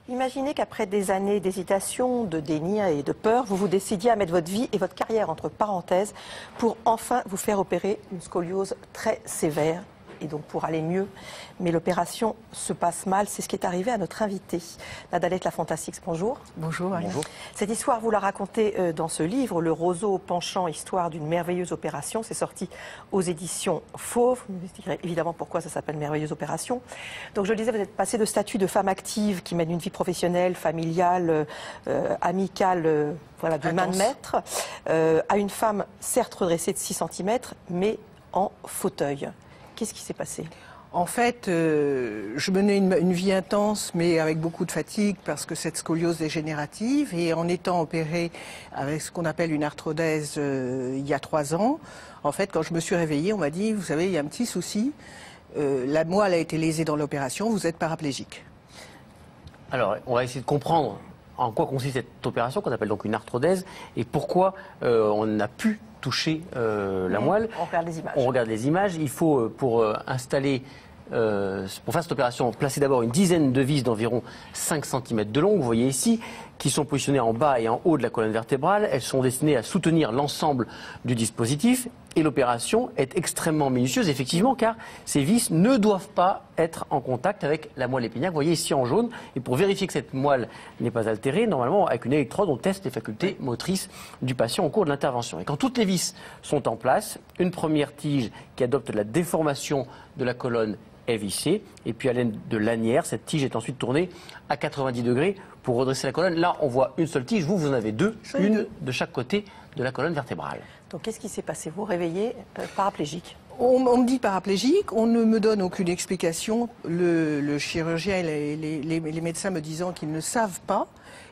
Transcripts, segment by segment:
Imaginez qu'après des années d'hésitation, de déni et de peur, vous vous décidiez à mettre votre vie et votre carrière entre parenthèses pour enfin vous faire opérer une scoliose très sévère et donc pour aller mieux. Mais l'opération se passe mal, c'est ce qui est arrivé à notre invitée. Nadalette Lafontasix, bonjour. Bonjour Maria. Bonjour. Cette histoire, vous la racontez dans ce livre, Le roseau penchant, histoire d'une merveilleuse opération. C'est sorti aux éditions Fauve. Vous nous expliquerez évidemment pourquoi ça s'appelle Merveilleuse opération. Donc je le disais, vous êtes passée de statut de femme active qui mène une vie professionnelle, familiale, amicale, voilà, de main de maître, à une femme certes redressée de 6 cm, mais en fauteuil. Qu'est-ce qui s'est passé ? En fait, je menais une vie intense, mais avec beaucoup de fatigue, parce que cette scoliose dégénérative, et en étant opérée avec ce qu'on appelle une arthrodèse il y a 3 ans, en fait, quand je me suis réveillée, on m'a dit, vous savez, il y a un petit souci, la moelle a été lésée dans l'opération, vous êtes paraplégique. Alors, on va essayer de comprendre en quoi consiste cette opération, qu'on appelle donc une arthrodèse, et pourquoi on a pu toucher la moelle. On regarde les images. On regarde les images. Il faut, pour installer, pour faire cette opération, placer d'abord une dizaine de vis d'environ 5 cm de long, vous voyez ici, qui sont positionnées en bas et en haut de la colonne vertébrale. Elles sont destinées à soutenir l'ensemble du dispositif. Et l'opération est extrêmement minutieuse, effectivement, car ces vis ne doivent pas être en contact avec la moelle épinière. Vous voyez ici en jaune. Et pour vérifier que cette moelle n'est pas altérée, normalement, avec une électrode, on teste les facultés motrices du patient au cours de l'intervention. Et quand toutes les vis sont en place, une première tige qui adopte la déformation de la colonne est vissée. Et puis à l'aide de lanière, cette tige est ensuite tournée à 90 degrés pour redresser la colonne. Là, on voit une seule tige. Vous en avez deux, une de chaque côté de la colonne vertébrale. Donc qu'est-ce qui s'est passé? Vous réveillez paraplégique? On me dit paraplégique, on ne me donne aucune explication. Le chirurgien et les médecins me disant qu'ils ne savent pas,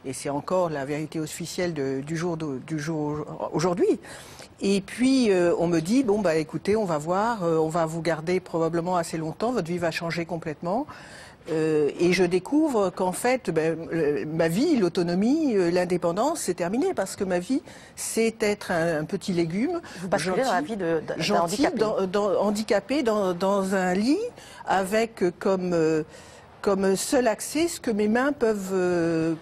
et c'est encore la vérité officielle du jour aujourd'hui. Et puis on me dit, bon bah écoutez, on va voir, on va vous garder probablement assez longtemps, votre vie va changer complètement. Et je découvre qu'en fait, ma vie, l'autonomie, l'indépendance, c'est terminé parce que ma vie, c'est être un petit légume. Vous basculez dans la vie d'un handicapé. Handicapé dans un lit avec comme seul accès ce que mes mains peuvent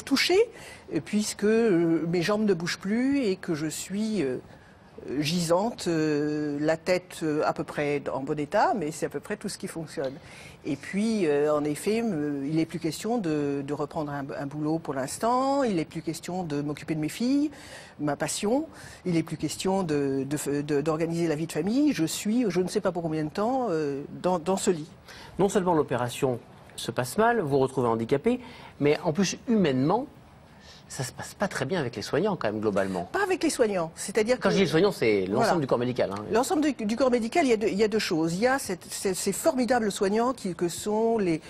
toucher, puisque mes jambes ne bougent plus et que je suis gisante, la tête à peu près en bon état, mais c'est à peu près tout ce qui fonctionne. Et puis, en effet, il n'est plus question de reprendre un boulot pour l'instant, il n'est plus question de m'occuper de mes filles, ma passion, il n'est plus question d'organiser la vie de famille. Je suis, je ne sais pas pour combien de temps, dans ce lit. Non seulement l'opération se passe mal, vous vous retrouvez handicapé, mais en plus, humainement, ça se passe pas très bien avec les soignants quand même globalement. Pas avec les soignants, c'est-à-dire quand je dis les soignants, c'est l'ensemble voilà. Du corps médical. Hein. L'ensemble du corps médical, il y a deux choses. Il y a ces formidables soignants que sont les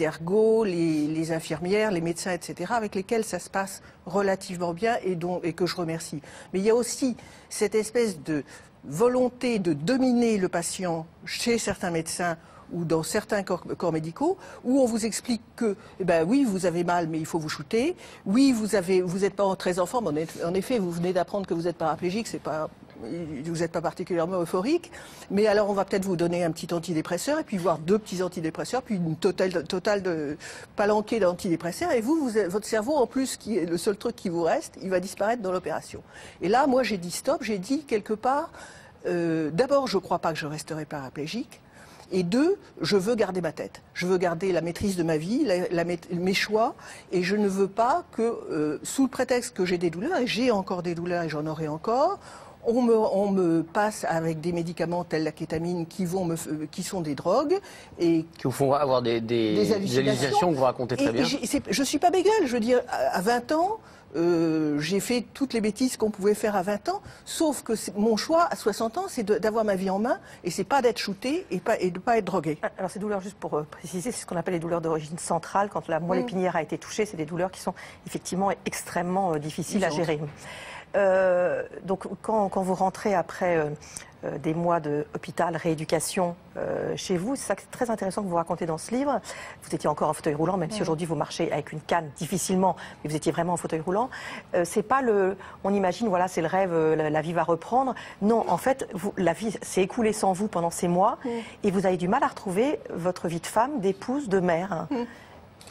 ergots, les infirmières, les médecins, etc., avec lesquels ça se passe relativement bien et que je remercie. Mais il y a aussi cette espèce de volonté de dominer le patient chez certains médecins ou dans certains corps médicaux, où on vous explique que, oui, vous avez mal, mais il faut vous shooter. Oui, vous n'êtes pas très en forme. En effet, vous venez d'apprendre que vous êtes paraplégique, vous n'êtes pas particulièrement euphorique. Mais alors, on va peut-être vous donner un petit antidépresseur, et puis voir 2 petits antidépresseurs, puis une totale de palanquée d'antidépresseurs. Et votre cerveau, en plus, qui est le seul truc qui vous reste, il va disparaître dans l'opération. Et là, moi, j'ai dit stop. J'ai dit quelque part, d'abord, je ne crois pas que je resterai paraplégique. Et 2, je veux garder ma tête. Je veux garder la maîtrise de ma vie, mes choix. Et je ne veux pas que, sous le prétexte que j'ai des douleurs, et j'ai encore des douleurs et j'en aurai encore, on me passe avec des médicaments tels la kétamine qui sont des drogues. Et qui vous font avoir des hallucinations que vous racontez très bien. Je ne suis pas bégueule. Je veux dire, à 20 ans... j'ai fait toutes les bêtises qu'on pouvait faire à 20 ans, sauf que mon choix à 60 ans, c'est d'avoir ma vie en main, et c'est pas d'être shooté et de pas être drogué. Alors ces douleurs, juste pour préciser, c'est ce qu'on appelle les douleurs d'origine centrale. Quand la moelle épinière a été touchée, c'est des douleurs qui sont effectivement extrêmement difficiles à gérer. Donc quand vous rentrez après des mois d'hôpital, rééducation chez vous, c'est ça que c'est très intéressant que vous racontez dans ce livre. Vous étiez encore en fauteuil roulant, même si aujourd'hui vous marchez avec une canne difficilement, mais vous étiez vraiment en fauteuil roulant. C'est pas on imagine, voilà, c'est le rêve, la vie va reprendre. Non, en fait, la vie s'est écoulée sans vous pendant ces mois, et vous avez du mal à retrouver votre vie de femme, d'épouse, de mère.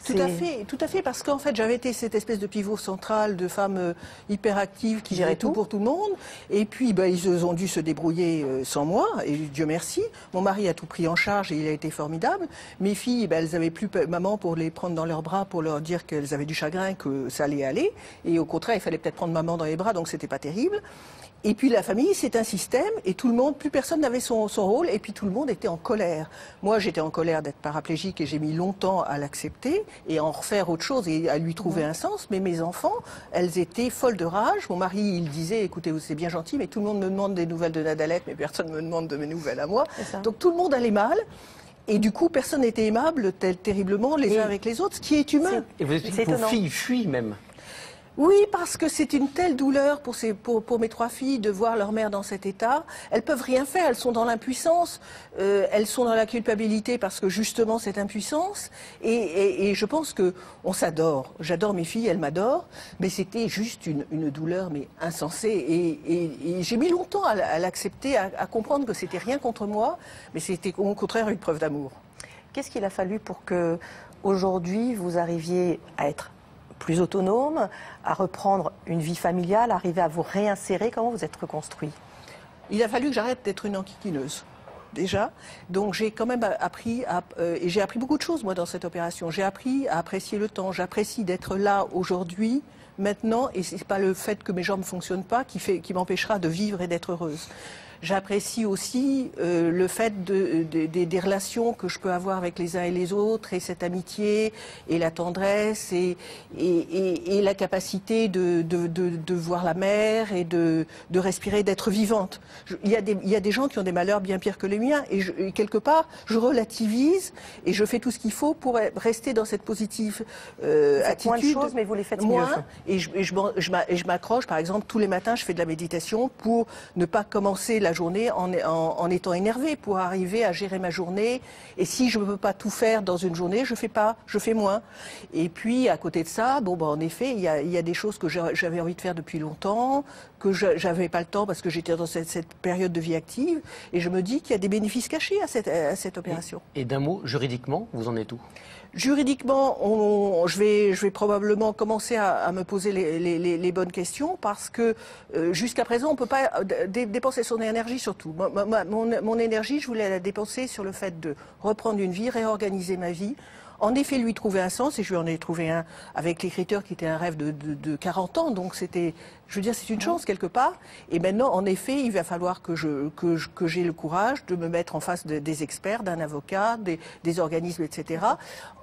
Tout à fait, parce qu'en fait, j'avais été cette espèce de pivot central de femme hyperactive qui gérait tout pour tout le monde. Et puis, ils ont dû se débrouiller sans moi, et Dieu merci. Mon mari a tout pris en charge et il a été formidable. Mes filles, elles n'avaient plus maman pour les prendre dans leurs bras, pour leur dire qu'elles avaient du chagrin, que ça allait aller. Et au contraire, il fallait peut-être prendre maman dans les bras, donc c'était pas terrible. Et puis la famille, c'est un système, et tout le monde, plus personne n'avait son rôle, et puis tout le monde était en colère. Moi, j'étais en colère d'être paraplégique, et j'ai mis longtemps à l'accepter, et à en refaire autre chose, et à lui trouver un sens. Mais mes enfants, elles étaient folles de rage. Mon mari, il disait, écoutez, c'est bien gentil, mais tout le monde me demande des nouvelles de Nadalette, mais personne ne me demande de mes nouvelles à moi. Donc tout le monde allait mal. Et du coup, personne n'était aimable terriblement les uns avec les autres, ce qui est humain. Et vous expliquez que vos filles fuient même. Oui, parce que c'est une telle douleur pour mes 3 filles de voir leur mère dans cet état. Elles peuvent rien faire, elles sont dans l'impuissance, elles sont dans la culpabilité parce que justement cette impuissance. Et je pense que on s'adore. J'adore mes filles, elles m'adorent, mais c'était juste une douleur mais insensée. Et j'ai mis longtemps à l'accepter, à comprendre que c'était rien contre moi, mais c'était au contraire une preuve d'amour. Qu'est-ce qu'il a fallu pour que aujourd'hui vous arriviez à être plus autonome, à reprendre une vie familiale, arriver à vous réinsérer? Comment vous êtes reconstruit? Il a fallu que j'arrête d'être une enquiquineuse, déjà. Donc j'ai quand même appris, et j'ai appris beaucoup de choses, moi, dans cette opération. J'ai appris à apprécier le temps. J'apprécie d'être là aujourd'hui, maintenant, et c'est pas le fait que mes jambes ne fonctionnent pas qui m'empêchera de vivre et d'être heureuse. J'apprécie aussi le fait des relations que je peux avoir avec les uns et les autres, et cette amitié, et la tendresse, et la capacité de voir la mer, et de respirer, d'être vivante. Il y a des gens qui ont des malheurs bien pires que les miens, et quelque part, je relativise, et je fais tout ce qu'il faut pour rester dans cette positive attitude. Moins de choses, mais vous les faites mieux. Et je m'accroche, par exemple, tous les matins, je fais de la méditation pour ne pas commencer la journée en étant énervée, pour arriver à gérer ma journée. Et si je ne peux pas tout faire dans une journée, je fais moins. Et puis, à côté de ça, en effet, il y a des choses que j'avais envie de faire depuis longtemps, que j'avais pas le temps parce que j'étais dans cette période de vie active. Et je me dis qu'il y a des bénéfices cachés à cette opération. Et d'un mot, juridiquement, vous en êtes où? Juridiquement, je vais probablement commencer à me poser les bonnes questions parce que jusqu'à présent, on ne peut pas dépenser son énergie sur tout. Mon énergie, je voulais la dépenser sur le fait de reprendre une vie, réorganiser ma vie. En effet, lui trouver un sens, et je lui en ai trouvé un avec l'écriture qui était un rêve de 40 ans, donc c'était, je veux dire, c'est une chance quelque part. Et maintenant, en effet, il va falloir que j'ai le courage de me mettre en face des experts, d'un avocat, des organismes, etc.,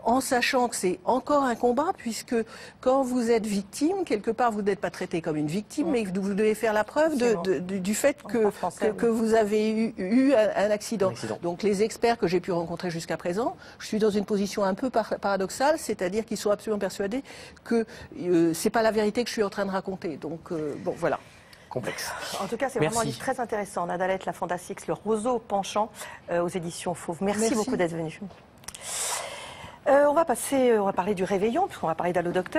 en sachant que c'est encore un combat, puisque quand vous êtes victime, quelque part, vous n'êtes pas traité comme une victime, mais vous devez faire la preuve du fait que vous avez eu un accident. Donc les experts que j'ai pu rencontrer jusqu'à présent, je suis dans une position un peu paradoxale, c'est-à-dire qu'ils sont absolument persuadés que c'est pas la vérité que je suis en train de raconter. Donc voilà. Complexe. En tout cas, c'est vraiment un livre très intéressant. Nadalette, la Fondacix, le roseau penchant aux éditions Fauve. Merci beaucoup d'être venu. On va parler du réveillon, puisqu'on va parler d'Allo Docteur.